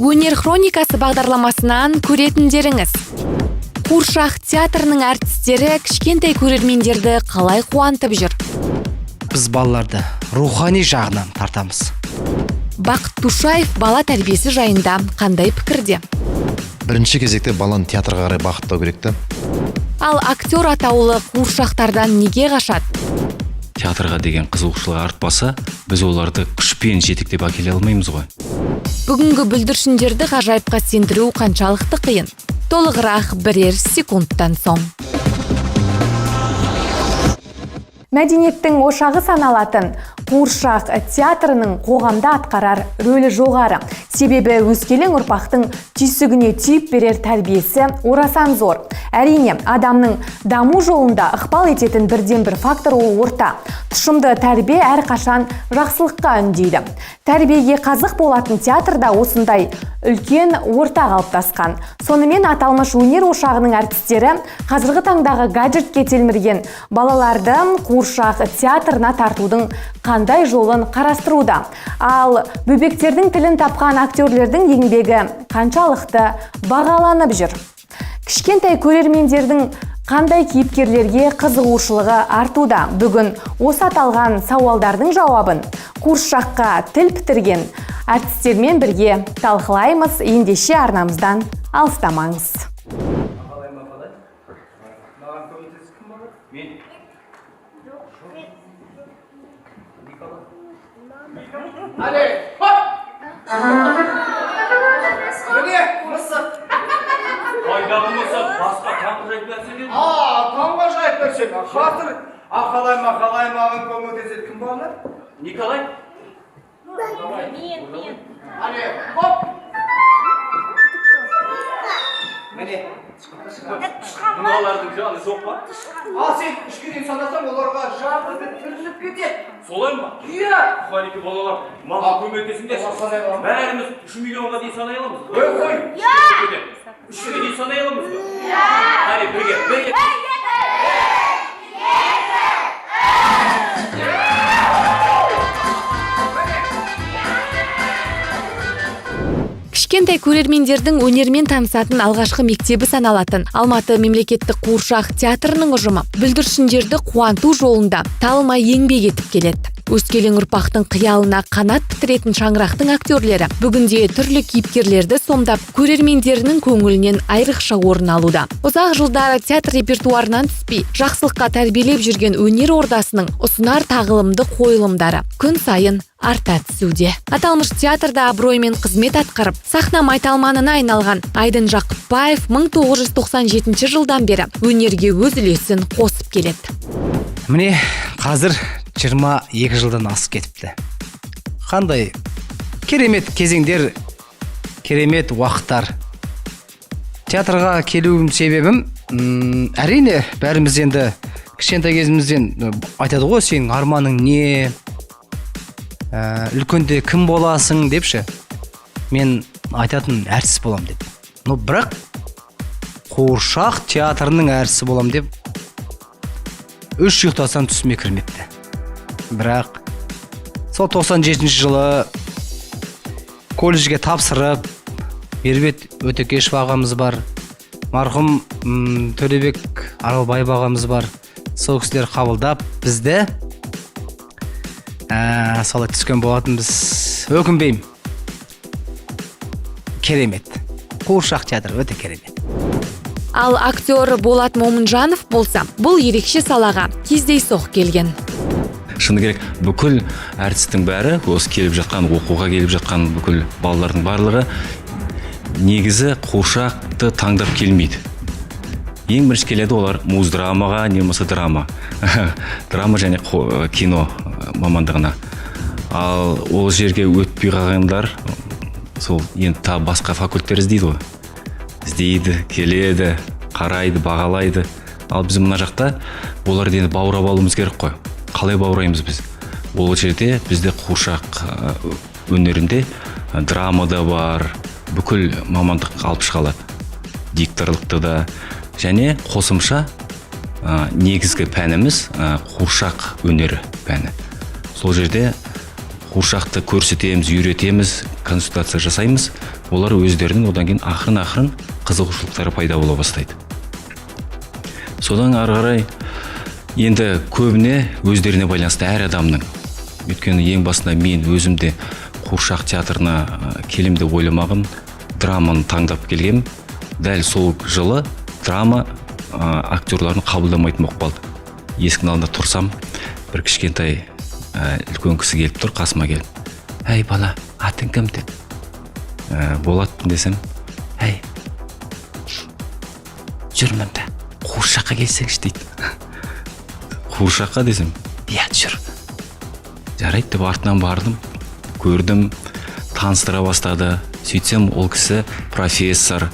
Өнер хроникасы бағдарламасынан көретіндеріңіз. Қуыршақ театрының әртістері кішкентай көрермендерді қалай қуантып жүр? Біз балаларды рухани жағынан тартамыз. Бақыт Тушаев бала тәрбиесі жайында қандай пікірде? Бірінші кезекте баланы театрға қарай бағыттау керек. Ал актер атаулы қуыршақтардан неге қашады? Театрға деген қызығушылығы артпаса, біз оларды күшпен жетектеп әкеле алмаймыз ғой. Бүгінгі бүлдіршіндерді ғажайыпқа сендіру қаншалықты қиын? Толығырақ бірер секундтан соң. Мәдениеттің ошағы саналатын Қуыршақ театрының қоғамда атқарар рөлі жоғары. Себебі өскелең ұрпақтың түйсігіне түйіп берер тәрбиесі орасан зор. Әрине, адамның даму жолында ықпал ететін бірден бір фактор ол орта. Тұшымды тәрбие әрқашан жақсылыққа үндейді. Тәрбиеге қазық болатын театрда осындай үлкен орта қалыптасқан. Сонымен аталмыш өнер ошағының әртістері қазіргі таңдағы гаджетке телмірген балаларды Қуыршақ театрына тартудың қандай жолын қарастыруда. Ал бөбектердің тілін тапқан актерлердің еңбегі қаншалықты бағаланып жүр? Кішкентай көрермендердің қандай кейіпкерлерге қызығушылығы артуда? Бүгін осы аталған сауалдардың жауабын Қуыршаққа тіл бітірген әртістермен бірге талқылаймыз. Ендеше арнамыздан алыстамаңыз. Қайдағы мысық, басқа таңғы жайып берсен? Таңға жайып берсен. Қатыр, ақалай маған көмектеседі. Кім бағына? Николай? Мен. Хоп! Міне. Бұналардың жаны жоқ па? Сен үшке дейін санасаң, оларға жағы бітіріліп кетеді. Солай ма? Иә. Қайнеке балалар, маған көмектесіңдер. Бәріміз 3 миллионға дейін санай аламыз. Қой. 3-ге дейін санай аламыз. Қане, бірге. Кішкентай көрермендердің өнермен танысатын алғашқы мектебі саналатын Алматы мемлекеттік Қуыршақ театрының ұжымы бүлдіршіндерді қуанту жолында талмай еңбек етіп келеді. Өскелең ұрпақтың қиялына қанат бітіретін шаңырақтың актерлері бүгінде түрлі кейіпкерлерді сомдап көрермендерінің көңілінен айрықша орын алуда. Ұзақ жылдары театр репертуарынан түспей, жақсылыққа тәрбиелеп жүрген өнер ордасының ұсынар тағылымды қойылымдары күн сайын арта түсуде. Аталмыш театрда абыроймен қызмет атқарып, сахна майталманына айналған Айдын Жақыпбаев 1997 жылдан бері өнерге өз үлесін қосып келеді. Міне, қазір 22 жылдан асып кетіпті. Қандай керемет кезеңдер, керемет уақыттар. Театрға келуім себебім, әрине, бәріміз енді кішкентай кезімізден айтады ғой, сенің арманың не, үлкенде кім боласың депші. Мен айтатын әртіс болам деп. Бірақ Қуыршақ театрының әртісі болам деп 3 ұйықтасам түсіме кірмепті. Бірақ сол 97 жылы колледжге тапсырып, Мербет Өтекешев ағамыз бар, марқұм Төлебек Аралбаев ағамыз бар. Сол кісілер қабылдап бізді солай түскен болатын. Біз өкінбеймін. Керемет. Қуыршақ театры өте керемет. Ал актер Болат Момынжанов болса, бұл ерекше салаға кездейсоқ келген. Шыны керек, бүкіл әртістің бәрі, осы келіп жатқан, оқуға келіп жатқан бүкіл балалардың барлығы негізі Қуыршақты таңдап келмейді. Ең бірінші келеді олар муз-драмаға, немесе драма. Драма және кино мамандығына. Ал ол жерге өтпей қалғандар, сол енді басқа факультеттер іздейді ғой. Іздейді, келеді, қарайды, бағалайды. Ал біз мына жақта оларды енді баурап алуымыз керек қой. Қалай баураймыз біз? Ол жерде бізде Қуыршақ өнерінде драма да бар, бүкіл мамандық алып шығалады. Дикторлықты да, және қосымша негізгі пәніміз Қуыршақ өнері пәні. Сол жерде қуыршақты көрсетеміз, үйретеміз, консультация жасаймыз. Олар өздерінің одан кейін ақырын қызығушылықтары пайда бола бастайды. Содан ары қарай енді көбіне өздеріне байланысты әр адамның. Өйткені ең басында мен өзімде қуыршақ театрына келем деп ойламағым, драманы таңдап келгем. Дәл сол жылы драма актерларын қабылдамайтын болып қалды. Есіктің алдында тұрсам, бір кішкентай үлкен кісі келіп тұр, қасыма келіп: «Әй бала, атың кім?» деп. «Болады» десем: «Әй, жүрмін бе, қуыршаққа келсеңші» дейді. «Қуыршаққа?» десем: «Иә, жүр». Жарайды деп артынан бардым, көрдім, таныстыра бастады. Сөйтсем, ол кісі профессор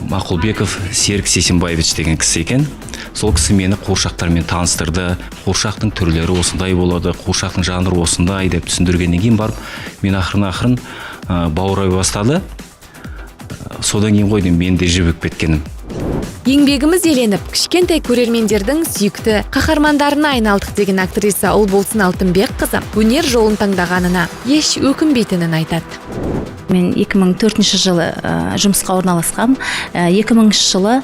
Мақұлбеков Серік Сесенбаевич деген кісі екен. Сол кісі мені қуыршақтармен таныстырды. Қуыршақтың түрлері осындай болады, қуыршақтың жанры осындай деп түсіндіргеннен кейін барып, мен ақырын баурай бастады. Содан кейін қойдым, мен де жібіп кеткенім. Еңбегіміз еленіп, кішкентай көрермендердің сүйікті қаһармандарына айналдық деген актриса Ұлболсын Алтынбекқызы өнер жолын таңдағанына еш өкінбейтінін айтады. Мен 2004 жылы жұмысқа орналасқам. 2000 жылы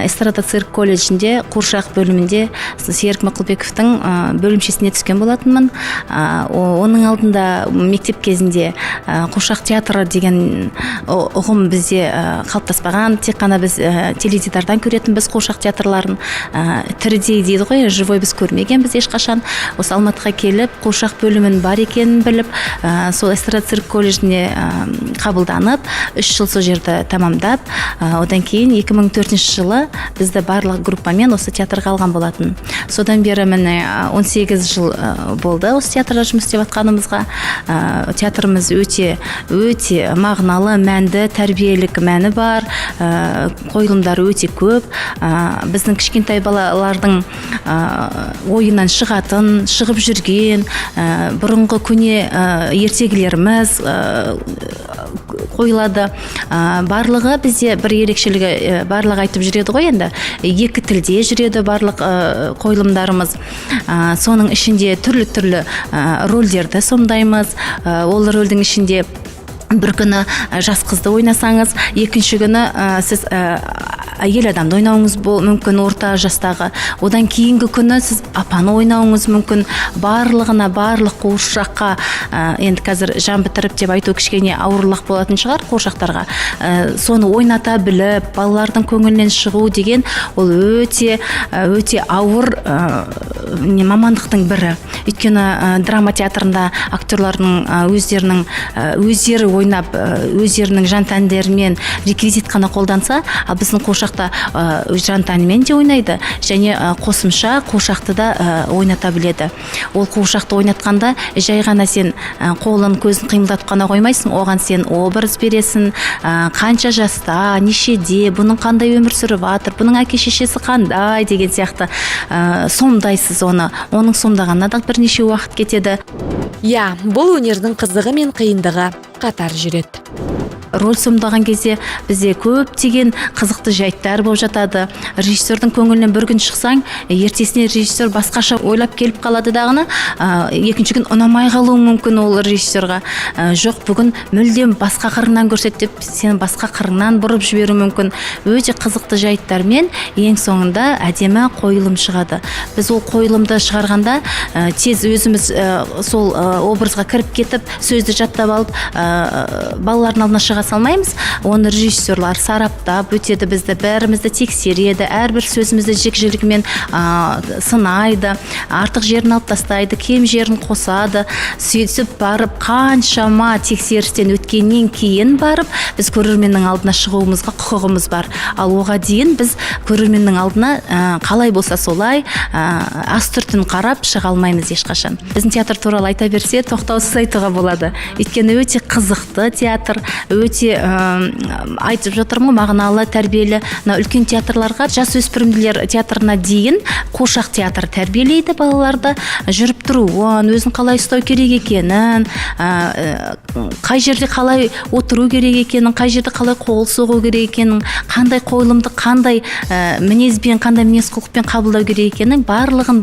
эстрада цирк колледжінде қуыршақ бөлімінде Серік Мақұлбековтың бөлімшесіне түскен болатынмын. Оның алдында мектеп кезінде қуыршақ театры деген ұғым бізде қалыптаспаған. Тек қана біз теледидардан көретінбіз қуыршақ театрларын. Тірідей дейді ғой, живой біз көрмегенбіз ешқашан. Осы Алматыға келіп, қуыршақ бөлімін бар екенін біліп, сол эстрада цирк колледжіне қабылданып, 3 жыл сол жерді тамамдап, одан кейін 2004 жылы бізді барлық группамен осы театрға алған болатын. Содан бері міне 18 жыл болды осы театрда жұмыс істеп жатқанымызға. Театрымыз өте мағыналы, мәнді, тәрбиелік мәні бар, қойылымдары өте көп. Біздің кішкентай балалардың ойынан шығып жүрген, бұрынғы көне ертегілеріміз қойылады. Барлығы бізде бір ерекшелігі, барлығы айтып жүреді ғой енді, 2 тілде жүреді барлық қойылымдарымыз. Соның ішінде түрлі рөлдерді сомдаймыз. Ол рөлдің ішінде бір күні жас қызды ойнасаңыз, екінші күні сіз әйел адамды ойнауыңыз мүмкін, орта жастағы. Одан кейінгі күні сіз апаны ойнауыңыз мүмкін. Барлық қуыршаққа, енді қазір жан бітіріп деп айту кішкене ауырлық болатын шығар қуыршақтарға. Соны ойната біліп, балалардың көңілінен шығу деген ол өте ауыр мамандықтың бірі. Өйткені драма театрында актерлардың өздері ойнап, өздерінің жан тәндерімен реквизит қана қолданса, ал біздің қуыршақта жан тәнімен де ойнайды, және қосымша қуыршақты да ойната біледі. Ол қуыршақты ойнатқанда жай ғана сен қолын көзін қимылдатып қана қоймайсың, оған сен образ бересің, қанша жаста, нешеде, бұның қандай өмір сүріп жатыр, бұның әке шешесі қандай деген сияқты сомдайсыз оны. Оның сомдағанына да бірнеше уақыт кетеді. Иә, бұл өнердің қызығы мен қиындығы қатар жүреді. Роль сомдаған кезде бізде көптеген қызықты жайттар болып жатады. Режиссердің көңілінен бір күн шықсаң, ертесіне режиссер басқаша ойлап келіп қалады дағыны, екінші күн ұнамай қалуы мүмкін ол режиссерға. Жоқ, бүгін мүлдем басқа қырынан көрсет деп, сені басқа қырынан бұрып жіберу мүмкін. Өте қызықты жайттармен ең соңында әдемі қойылым шығады. Біз ол қойылымды шығарғанда тез өзіміз сол образға кіріп кетіп, сөзді жаттап алып, балалардың алдына шыға салмаймыз. Оны режиссерлар сараптап өтеді, бізді бәрімізді тексереді, әрбір сөзімізді жік-жілігімен сынайды, артық жерін алып тастайды, кем жерін қосады. Сөйтіп барып, қаншама тексерістен өткеннен кейін барып, біз көрерменнің алдына шығуымызға құқығымыз бар. Ал оға дейін біз көрерменнің алдына қалай болса солай астыртын қарап шыға алмаймыз ешқашан. Біздің театр туралы айта берсе, тоқтаусыз айтуға болады. Өйткені өте қызықты театр, өте айтып жатырмын ғой, мағыналы, тәрбиелі. Мына үлкен театрларға, жасөспірімдер театрына дейін қуыршақ театр тәрбиелейді балаларды. Жүріп тұруын, өзін қалай ұстау керек екенін, қай жерде қалай отыру керек екенін, қай жерде қалай қол соғу керек екенін, қандай қойылымды қандай мінезбен, қандай мінез құлықпен қабылдау керек екенін барлығын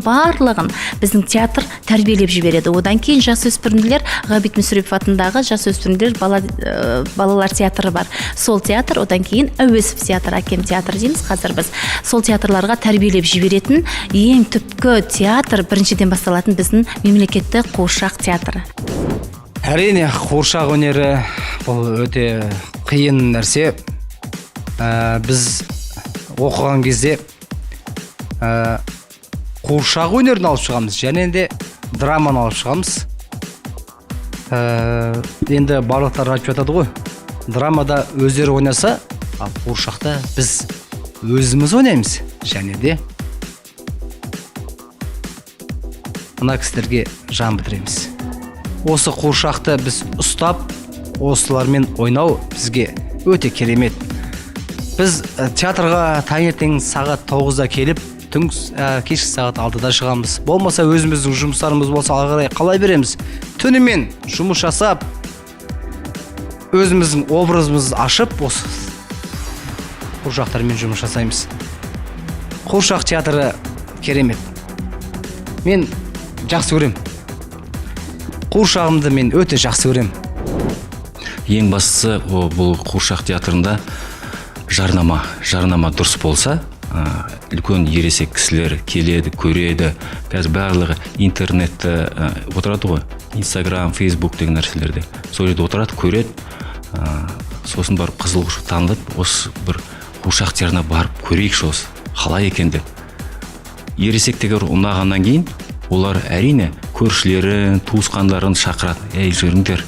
біздің театр тәрбиелеп жібереді. Одан кейін жасөспірімдер, Ғабит Мүсірепов атындағы жасөспірімдер балалар театры бар. Сол театр, одан кейін Әуезов театры, Әкем театр дейміз қазір біз. Сол театрларға тәрбиелеп жіберетін ең түпкі театр біріншіден басталатын біздің мемлекеттік қуыршақ театры. Әрине, қуыршақ өнері бұл өте қиын нәрсе. Біз оқыған кезде қуыршақ өнерін алып шығамыз, және де драманы алып шығамыз. Енді барлықтар айтып жатады ғой, драмада өздері ойнаса, ал қуыршақта біз өзіміз ойнаймыз, және де мына кісілерге жан бітіреміз. Осы қуыршақты біз ұстап, осылармен ойнау бізге өте керемет. Біз театрға таңертең сағат 9-да келіп, кешкі сағат 6-да шығамыз. Болмаса өзіміздің жұмыстарымыз болса ары қарай қалай береміз. Түнімен жұмыс жасап, өзіміздің образымызды ашып, осы қуыршақтармен жұмыс жасаймыз. Қуыршақ театры керемет. Мен жақсы көрем. Қуыршағымды мен өте жақсы көрем. Ең бастысы бұл қуыршақ театрында жарнама дұрыс болса, үлкен ересек кісілер келеді, көреді. Қазір барлығы интернетті отырады ғой, Instagram, Facebook деген нәрселерде. Сол жерде отырады, көреді. Сосын барып қызығушылық танылып, осы бір қуыршақ театрына барып көрейікші осы қалай екен деп. Ересектегі ұнағаннан кейін олар әрине көршілерін, туысқандарын шақырады. Ей, жүріңдер,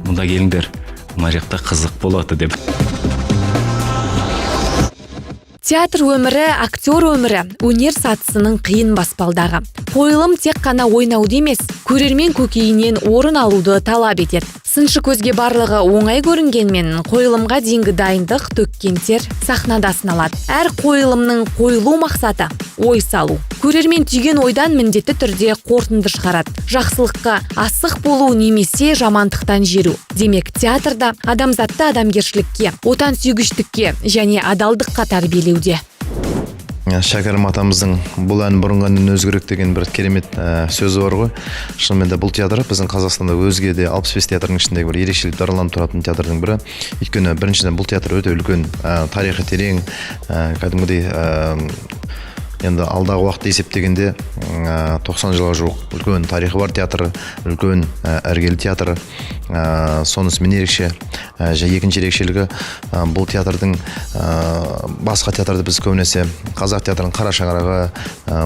мұнда келіңдер, мына жақта қызық болады деп. Театр өмірі, актер өмірі, өнер сатысының қиын баспалдағы. Қойылым тек қана ойнауды емес, көрермен көкейінен орын алуды талап етеді. Сыншы көзге барлығы оңай көрінгенмен, қойылымға дейінгі дайындық, төккен тер сахнада сыналады. Әр қойылымның қойылу мақсаты ой салу. Көрермен түйген ойдан міндетті түрде қорытынды шығарады. Жақсылыққа асық болу немесе жамандықтан жеру. Демек, театрда адамзатты адамгершілікке, отансүйгіштікке және адалдыққа тәрбиелеуде. Шәкәрім атамыздың бұл ән бұрынғаннан өзгерек деген бір керемет сөзі бар ғой. Шынымен де бұл театр біздің Қазақстанда өзге де 65 театрның ішіндегі бір ерекшелік дараланып тұратын театрдың бірі. Өйткені біріншіден бұл театр өте үлкен, тарихы терең, кәдімгідей енді алдағы уақытты есептегенде 90 жылға жуық үлкен тарихы бар театр, үлкен іргелі театр. Сонысымен ерекше. Екінші ерекшелігі бұл театрдың басқа театрды біз көбінесе қазақ театрының қара шаңырағы,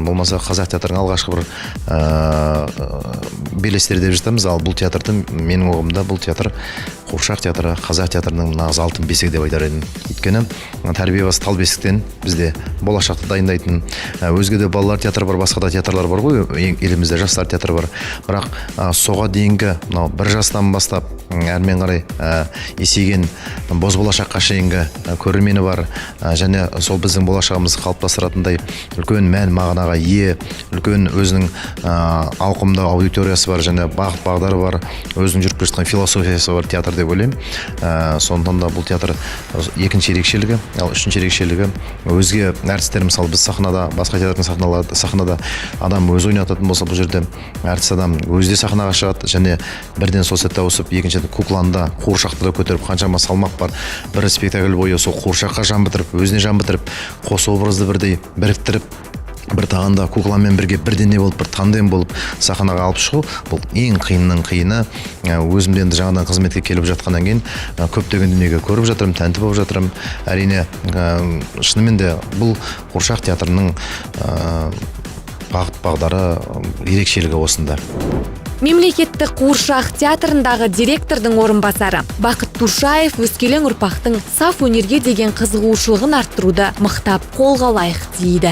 болмаса қазақ театрының алғашқы бір белестері деп жатамыз. Ал бұл театрды менің ұғымда бұл театр қуыршақ театры, қазақ театрының нағыз алтын бесігі деп айтар едім. Өйткені тәрбие басы тал бесіктен бізде болашақты дайындайтын өзге де балалар театры бар, басқа да театрлар бар ғой, елімізде жастар театры бар. Бірақ соға дейінгі бір жастан бастап әрмен қарай есейген боз болашаққа шейінгі көрермені бар, және сол біздің болашағымызды қалыптастыратындай үлкен мән мағынаға ие, үлкен өзінің ауқымды аудиториясы бар, және бағыт бағдары бар, өзінің жүріп жатқан философиясы бар театр деп ойлаймын. Сондықтан да бұл театр екінші ерекшелігі. Ал үшінші ерекшелігі өзге әртістер, мысалы біз сахнада, басқа театрдың сахнада адам өзі ойнататын болса, бұл жерде әртіс адам өзі де сахнаға шығады, және бірден сол сәтте ауысып, екінші кукланда қуыршақты да көтеріп, қаншама салмақ бар, бір спектакль бойы сол қуыршаққа жан бітіріп, өзіне жан бітіріп, қос образды бірдей біріктіріп, бір тағанда кукламен бірге бірдене болып, бір тандем болып сахнаға алып шығу, бұл ең қиынның қиыны. Өзімде енді жаңадан қызметке келіп жатқаннан кейін көптеген дүниеге көріп жатырмын, тәнті болып жатырмын. Әрине, шынымен де бұл қуыршақ театрының бағыт бағдары ерекшелігі осында. Мемлекеттік қуыршақ театрындағы директордың орынбасары Бақыт Туршаев өскелең ұрпақтың саф өнерге деген қызығушылығын арттыруды мықтап қолға лайық дейді.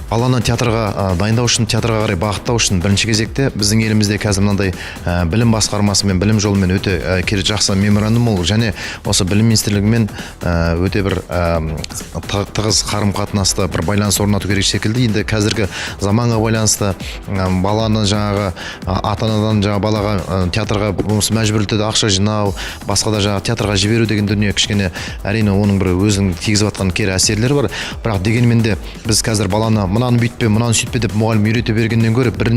баланы театрға дайындау үшін, театрға қарай бағыттау үшін бірінші кезекте біздің елімізде қазір мынандай білім басқармасымен, білім жолымен өте жақсы меморандум ол, және осы білім министрлігімен өте бір тығыз қарым-қатынасты бір байланыс орнату керек секілді. Енді қазіргі заманға байланысты баланы жаңағы ата-анадан балаға театрға мәжбүрлетеді, ақша жинау, басқа да театрға жіберу деген дүние кішкене әрине оның бір өзінің тигізіп жатқан кері әсерлері бар. Бірақ дегенмен де біз қазір баланы мынаны бүйтпе, мынаны сөйтпе деп мұғалім үйрете бергеннен гөрі бір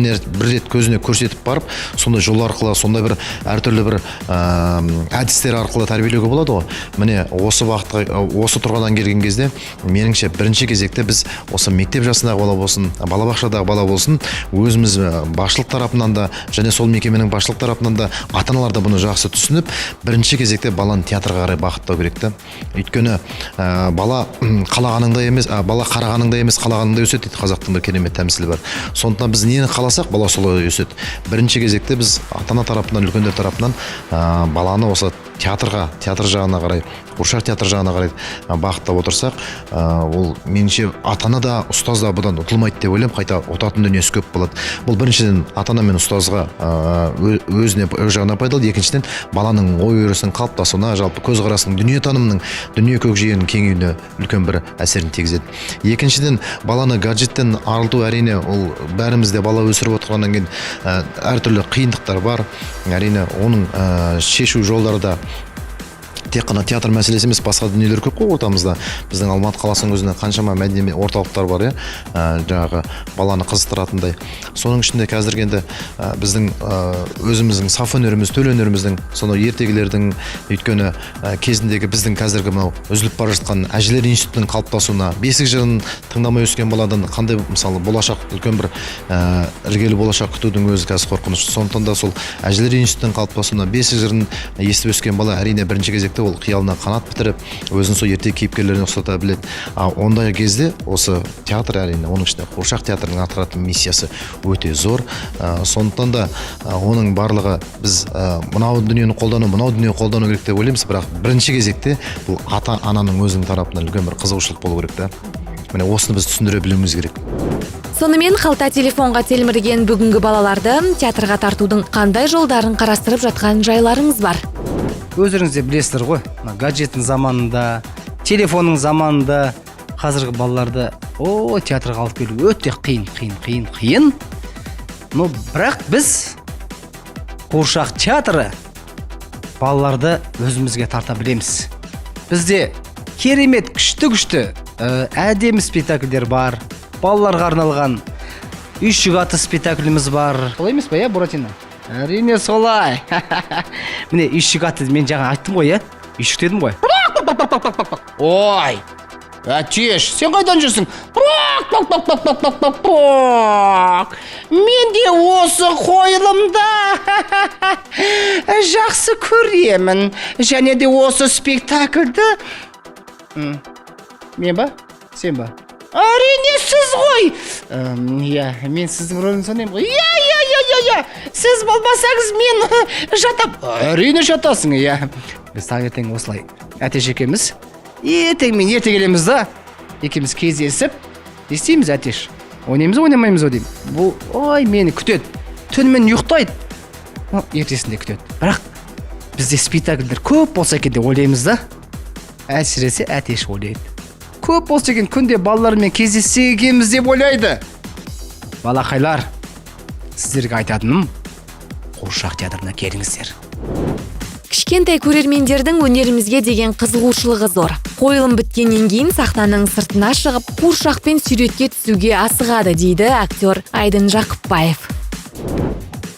рет көзіне көрсетіп барып, сондай жол арқылы, сондай бір әртүрлі бір әдістер арқылы тәрбиелеуге болады ғой. Міне осы бағытқа, осы тұрғыдан келген кезде меніңше бірінші кезекте біз осы мектеп жасындағы бала болсын, балабақшадағы бала болсын, өзіміз басшылық тарапынан да және сол мекеменің басшылық тарапынан да ата-аналар да бұны жақсы түсініп, бірінші кезекте баланы театрға қарай бағыттау керек та. Өйткені бала қалағаныңда емес, бала қарағаныңда емес, қалағаныңда өседі дейді, қазақтың бір керемет тәмсілі бар. Сондықтан біз нені қаласақ, бала солай өседі. Бірінші кезекте біз ата-ана тарапынан, үлкендер тарапынан баланы осы театр жағына қарай, қуыршақ театр жағына қарай бағыттап отырсақ, ол меніңше ата-ана да, ұстаз да бұдан ұтылмайды деп ойлаймын, қайта ұтатын дүниесі көп болады. Бұл біріншіден ата-ана мен ұстазға өз жағына пайдалы, екіншіден баланың ой өрісінің қалыптасуына, жалпы көзқарасының, дүниетанымның, дүние көкжиегінің кеңеюіне үлкен бір әсерін тигізеді. Екіншіден баланы гаджеттен арылту, әрине ол бәрімізде бала өсіріп отырғаннан кейін әртүрлі қиындықтар бар. Әрине оның шешу жолдары да тек қана театр мәселесі емес, басқа дүниелер көп қой ортамызда. Біздің Алматы қаласының өзінде қаншама мәдени орталықтар бар, жаңағы баланы қызықтыратындай. Соның ішінде қазір енді біздің өзіміздің саф өнеріміз, төл өнеріміздің, сонау ертегілердің, өйткені кезіндегі біздің қазіргі мынау үзіліп бара жатқан әжелер институтының қалыптасуына, бесік жырын тыңдамай өскен баладан қандай мысалы болашақ, үлкен бір іргелі болашақ күтудің өзі қазір қорқыныш. Сондықтан да сол әжелер институтының қалыптасуына, бесік жырын естіп өскен бала әрине бірінші кезекте ол қиялына қанат бітіріп, өзін сол ертегі кейіпкерлеріне ұқсата біледі. Ондай кезде осы театр, әрине оның ішінде қуыршақ театрының атқаратын миссиясы өте зор. Сондықтан да оның барлығы біз мынау дүниені қолдану, мынау дүниені қолдану керек деп ойлаймыз, бірақ бірінші кезекте бұл ата-ананың өзінің тарапынан үлкен бір қызығушылық болу керек та. Міне осыны біз түсіндіре білуіміз керек. Сонымен қалта телефонға телмірген бүгінгі балаларды театрға тартудың қандай жолдарын қарастырып жатқан жайларыңыз бар? Өздеріңіз де білесіздер ғой, гаджеттің заманында, телефонның заманында қазіргі балаларды театрға алып келу өте қиын. Но бірақ біз қуыршақ театры балаларды өзімізге тарта білеміз. Бізде керемет күшті әдемі спектакльдер бар. Балаларға арналған Үйшік аты спектакліміз бар. Солай емес па, Буратино? Әрине солай. Міне Үйшік аты, мен жаңа айттым ғой, Үйшік дедім ғой. Ой, әтеш, сен қайдан жүрсің? Мен де осы қойылымда жақсы көремін. Және де осы спектакльді... Мен ба? Сен ба? Әрине сіз ғой. Мен сіздің рөліңізді ойнаймын ғой. Сіз болмасаңыз мен жатам. Әрине жатасың, Біз таңертең осылай әтеш екеуміз ертең келеміз да, екеуміз кездесіп істейміз әтеш. Ойнаймыз, ойнамаймыз деймін. Бұл мені күтеді. Түнімен ұйықтайды. Ертесінде күтеді. Бірақ бізде спектакльдер көп болса екен деп ойлаймыз да. Әсіресе әтеш ойлайды. Көп болса екен күнде балалармен кездессе екенбіз деп ойлайды. Балақайлар, сіздерге айтатыным, қуыршақ театрына келіңіздер. Кішкентай көрермендердің өнерімізге деген қызығушылығы зор. Қойылым біткеннен кейін сахнаның сыртына шығып, қуыршақпен суретке түсуге асығады, дейді актер Айдын Жақыпбаев.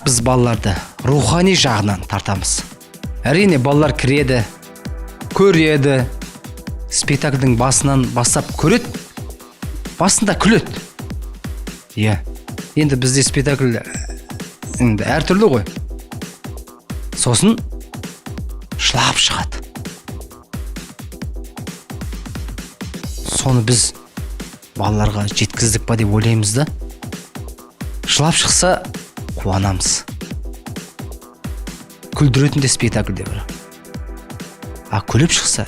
Біз балаларды рухани жағынан тартамыз. Әрине балалар кіреді, көреді, спектакльдің басынан бастап көреді, басында күледі. Енді бізде спектакль әртүрлі ғой. Сосын жылап шығады. Соны біз балаларға жеткіздік па деп ойлаймыз да. Жылап шықса қуанамыз. Күлдіретін де спектакльде бар. Күліп шықса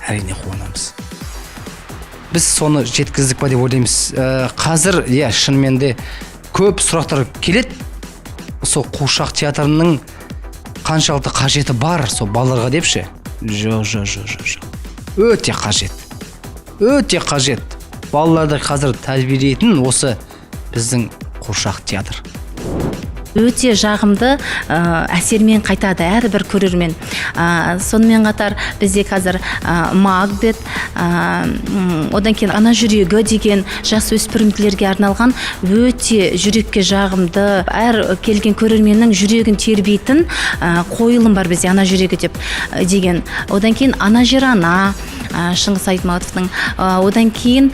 әрине қуанамыз. біз соны жеткіздік па деп ойлаймыз. Қазір шынымен де көп сұрақтар келеді. Сол қуыршақ театрының қаншалықты қажеті бар сол балаларға депші? Жоқ. Өте қажет. Балаларды қазір тәрбиелейтін осы біздің қуыршақ театр. Өте жағымды әсермен қайтады әрбір көрермен. Сонымен қатар бізде қазір Макбет, одан кейін ана жүрегі деген жас өспірімділерге арналған өте жүрекке жағымды, әр келген көрерменнің жүрегін тербейтін қойылым бар бізде, ана жүрегі деген. Одан кейін ана жер ана, Шыңғыс Айтматовтың, одан кейін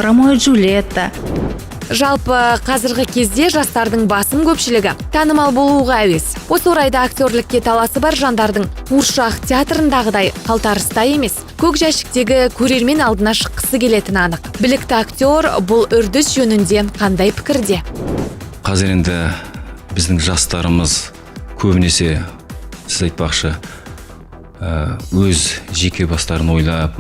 Ромео и Джульетта. Жалпы қазіргі кезде жастардың басым көпшілігі танымал болуға әуес. Осы орайда актерлікке таласы бар жандардың қуыршақ театрындағыдай қалтарыста емес, көк жәшіктегі көрермен алдына шыққысы келетіні анық. Білікті актер бұл үрдіс жөнінде қандай пікірде? Қазір енді біздің жастарымыз көбінесе, сіз айтпақшы, өз жеке бастарын ойлап,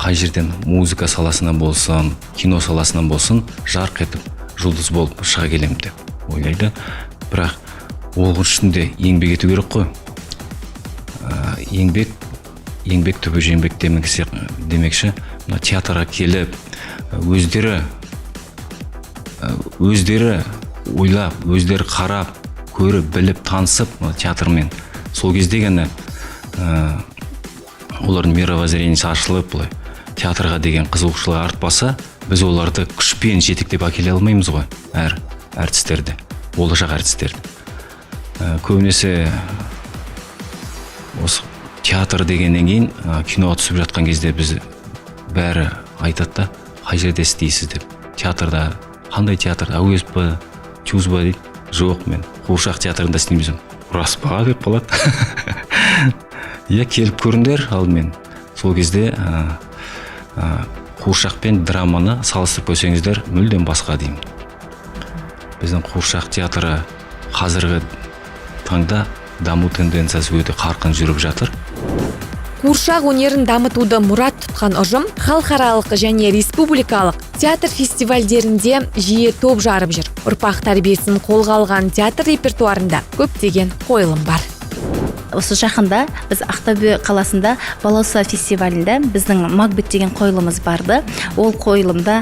қай жерден музыка саласынан болсын, кино саласынан болсын, жарқ етіп, жұлдыз болып шыға келем деп ойлайды. Бірақ ол үшінде еңбек ету керек қой. Еңбек түбі жеңбек демекші, театрға келіп, өздері ойлап, өздері қарап, көріп, біліп, танысып театрмен. Сол кезде ғана олардың мировоззрениесі ашылып, театрға деген қызығушылығы артпаса, біз оларды күшпен жетектеп әкеле алмаймыз ғой, әр әртістерді, болашақ әртістерді. Көбінесе осы театр дегеннен кейін киноға түсіп жатқан кезде біз бәрі айтады да, қай жерде істейсіз деп. Театрда, қандай театр, әуезов па, чуз ба дейді. Жоқ, мен қуыршақ театрында істеймін. Рас па деп қалады. Келіп көріңдер алдымен. Сол кезде қуыршақ пен драманы салыстырып көрсеңіздер, мүлдем басқа деймін. Біздің қуыршақ театры қазіргі таңда даму тенденциясы өте қарқын жүріп жатыр. Қуыршақ өнерін дамытуды мұрат тұтқан ұжым халықаралық және республикалық театр фестивальдерінде жиі топ жарып жүр. Ұрпақ тәрбиесін қолға алған театр репертуарында көптеген қойылым бар. Осы жақында біз Ақтөбе қаласында Балауса фестивалінде біздің Макбет деген қойылымыз барды. Ол қойылымда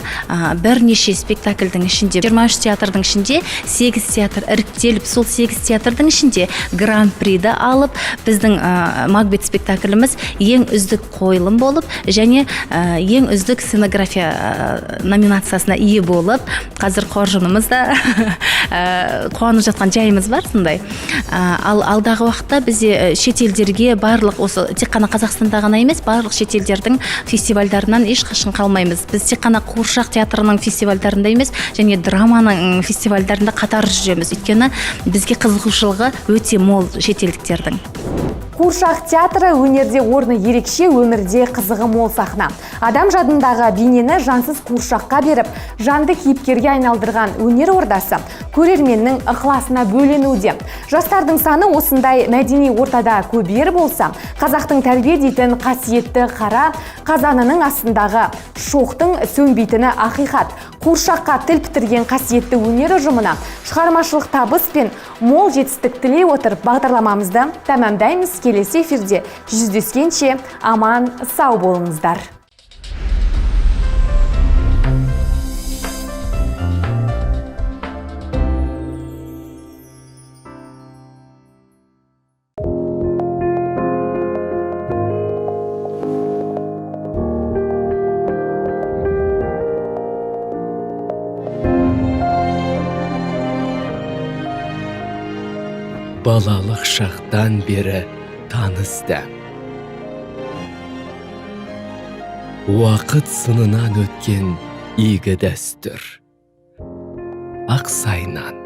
бірнеше спектакльдің ішінде, 23 театрдың ішінде 8 театр іріктеліп, сол 8 театрдың ішінде гран-приді алып, біздің Макбет спектакліміз ең үздік қойылым болып, және ең үздік сценография номинациясына ие болып, қазір қоржынымызда қуанып жатқан жайымыз бар сондай. Ал алдағы уақытта бізде шетелдерге барлық, осы тек қана Қазақстанда ғана емес, барлық шетелдердің фестивальдарынан ешқашан қалмаймыз. Біз тек қана қуыршақ театрының фестивальдарында емес, және драманың фестивальдарында қатар жүреміз. Өйткені бізге қызығушылығы өте мол шетелдіктердің. Қуыршақ театры өнерде орны ерекше, өмірде қызығы мол сахна. Адам жадындағы бейнені жансыз қуыршаққа беріп, жанды кейіпкерге айналдырған өнер ордасы көрерменнің ықыласына бөленуде. Жастардың саны осындай мәдени ортада көбейер болса, қазақтың тәрбие дейтін қасиетті қара қазанының астындағы шоқтың сөнбейтіні ақиқат. Қуыршаққа тіл бітірген қасиетті өнер ұжымына шығармашылық табыс пен мол жетістік тілей отырып бағдарламамызды тәмамдаймыз. Келесі эфирде жүздескенше аман сау болыңыздар. Балалық шақтан бері танысты. Уақыт сынынан өткен игі дәстүр. Ақсайынан.